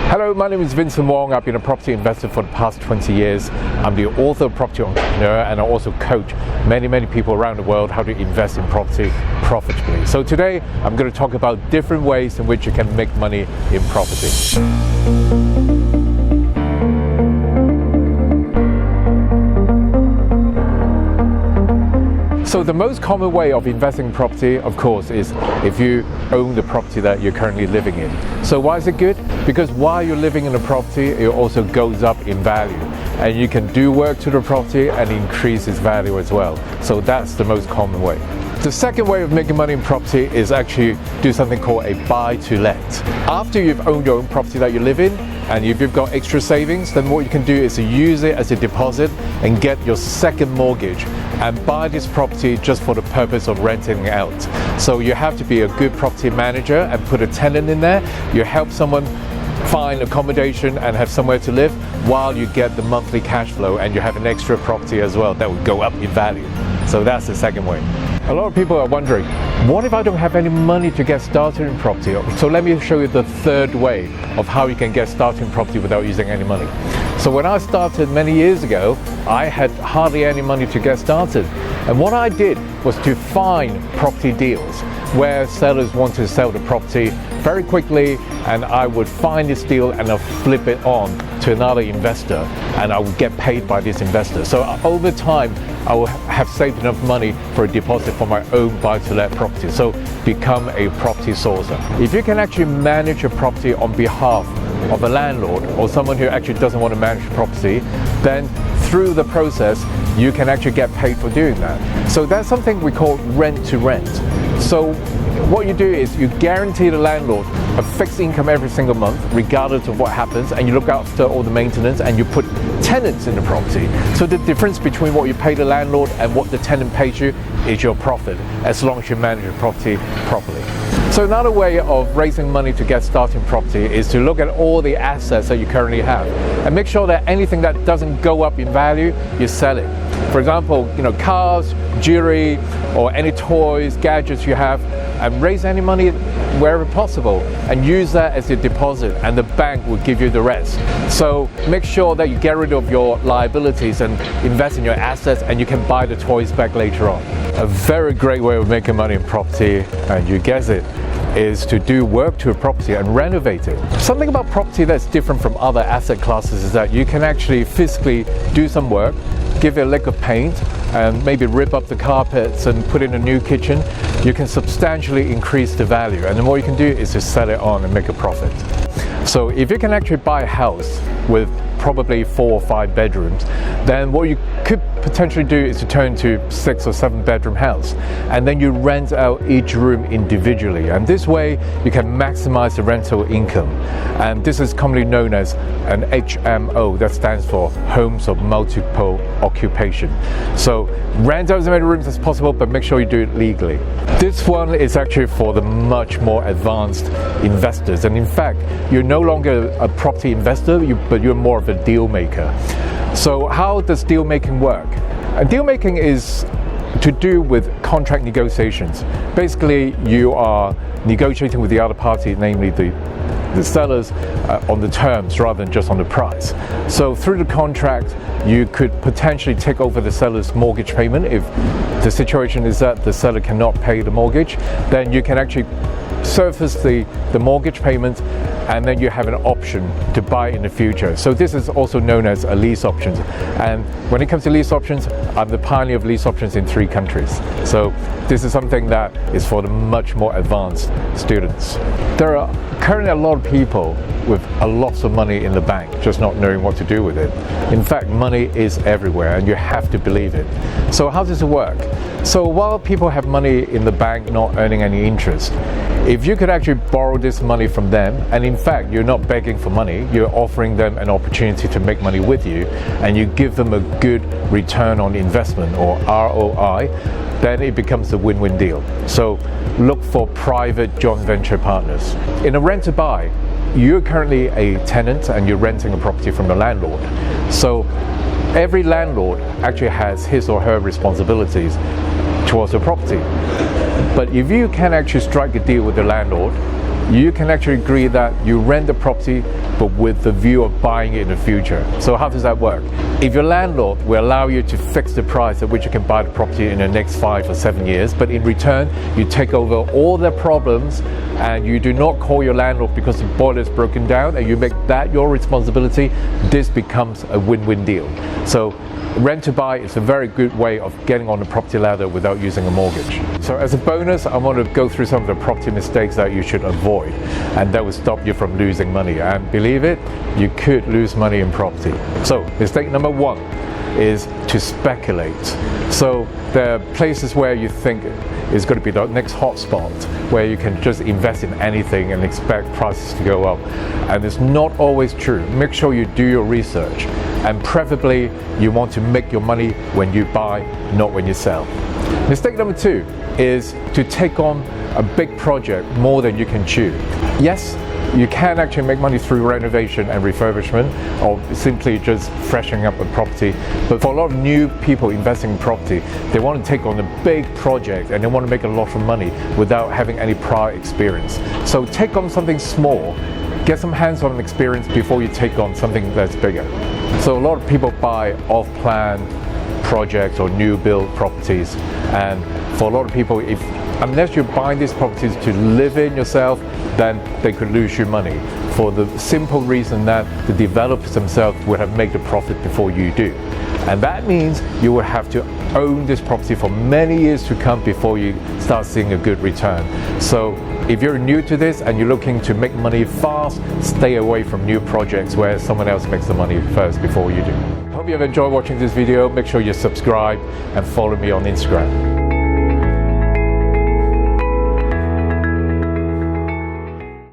Hello, my name is Vincent Wong. I've been a property investor for the past 20 years. I'm the author of Property Entrepreneur, and I also coach many people around the world how to invest in property profitably. So today I'm going to talk about different ways in which you can make money in property. So the most common way of investing in property, of course, is if you own the property that you're currently living in. So why is it good? Because while you're living in the property, it also goes up in value. And you can do work to the property and increase its value as well. So that's the most common way. The second way of making money in property is actually do something called a buy-to-let. After you've owned your own property that you live in, and if you've got extra savings, then what you can do is to use it as a deposit and get your second mortgage and buy this property just for the purpose of renting it out. So you have to be a good property manager and put a tenant in there. You help someone find accommodation and have somewhere to live while you get the monthly cash flow, and you have an extra property as well that will go up in value. So that's the second way. A lot of people are wondering, what if I don't have any money to get started in property? So let me show you the third way of how you can get started in property without using any money. So when I started many years ago, I had hardly any money to get started. And what I did was to find property deals where sellers wanted to sell the property very quickly, and I would find this deal and I'll flip it on to another investor, and I would get paid by this investor. So over time, I will have saved enough money for a deposit for my own buy-to-let property. So become a property sourcer. If you can actually manage a property on behalf of a landlord or someone who actually doesn't want to manage the property, then through the process, you can actually get paid for doing that. So that's something we call rent to rent. So what you do is you guarantee the landlord a fixed income every single month, regardless of what happens, and you look after all the maintenance, and you put tenants in the property. So the difference between what you pay the landlord and what the tenant pays you is your profit, as long as you manage the property properly. So another way of raising money to get started in property is to look at all the assets that you currently have and make sure that anything that doesn't go up in value, you sell it. For example, cars, jewelry, or any toys, gadgets you have, and raise any money wherever possible and use that as a deposit, and the bank will give you the rest. So make sure that you get rid of your liabilities and invest in your assets, and you can buy the toys back later on. A very great way of making money in property, and you guess it, is to do work to a property and renovate it. Something about property that's different from other asset classes is that you can actually physically do some work, give it a lick of paint, and maybe rip up the carpets and put in a new kitchen. You can substantially increase the value, and then what you can do is to sell it on and make a profit. So if you can actually buy a house with probably 4 or 5 bedrooms, then what you could potentially do is to turn to 6 or 7 bedroom house, and then you rent out each room individually, and this way you can maximize the rental income. And this is commonly known as an HMO, that stands for Homes of Multiple Occupation. So rent out as many rooms as possible, but make sure you do it legally. This one is actually for the much more advanced investors, and in fact you're no longer a property investor, but you're more of a deal maker. So how does deal making work? Deal making is to do with contract negotiations. Basically, you are negotiating with the other party, namely the sellers, on the terms rather than just on the price. So through the contract, you could potentially take over the seller's mortgage payment. If the situation is that the seller cannot pay the mortgage, then you can actually surface the mortgage payment, and then you have an option to buy in the future. So this is also known as a lease options. And when it comes to lease options, I'm the pioneer of lease options in 3 countries. So this is something that is for the much more advanced students. There are currently a lot of people with a lot of money in the bank, just not knowing what to do with it. In fact, money is everywhere, and you have to believe it. So how does it work? So while people have money in the bank not earning any interest, if you could actually borrow this money from them, and in fact you're not begging for money, you're offering them an opportunity to make money with you, and you give them a good return on investment, or ROI, then it becomes a win-win deal. So look for private joint venture partners. In a rent to buy, you're currently a tenant and you're renting a property from the landlord. So every landlord actually has his or her responsibilities towards the property. But if you can actually strike a deal with the landlord, you can actually agree that you rent the property but with the view of buying it in the future. So how does that work? If your landlord will allow you to fix the price at which you can buy the property in the next 5 or 7 years, but in return you take over all their problems and you do not call your landlord because the boiler is broken down and you make that your responsibility, this becomes a win-win deal. So rent to buy is a very good way of getting on the property ladder without using a mortgage. So as a bonus, I want to go through some of the property mistakes that you should avoid and that will stop you from losing money. And believe it, you could lose money in property. So mistake number 1 is to speculate. So there are places where you think is going to be the next hotspot where you can just invest in anything and expect prices to go up. And it's not always true. Make sure you do your research. And preferably, you want to make your money when you buy, not when you sell. Mistake number 2 is to take on a big project more than you can chew. Yes, you can actually make money through renovation and refurbishment or simply just freshening up a property. But for a lot of new people investing in property, they want to take on a big project and they want to make a lot of money without having any prior experience. So take on something small, get some hands-on experience before you take on something that's bigger. So a lot of people buy off-plan projects or new build properties, and for a lot of people, unless you're buying these properties to live in yourself, then they could lose you money for the simple reason that the developers themselves would have made the profit before you do. And that means you will have to own this property for many years to come before you start seeing a good return. So if you're new to this and you're looking to make money fast, stay away from new projects where someone else makes the money first before you do. Hope you have enjoyed watching this video. Make sure you subscribe and follow me on Instagram.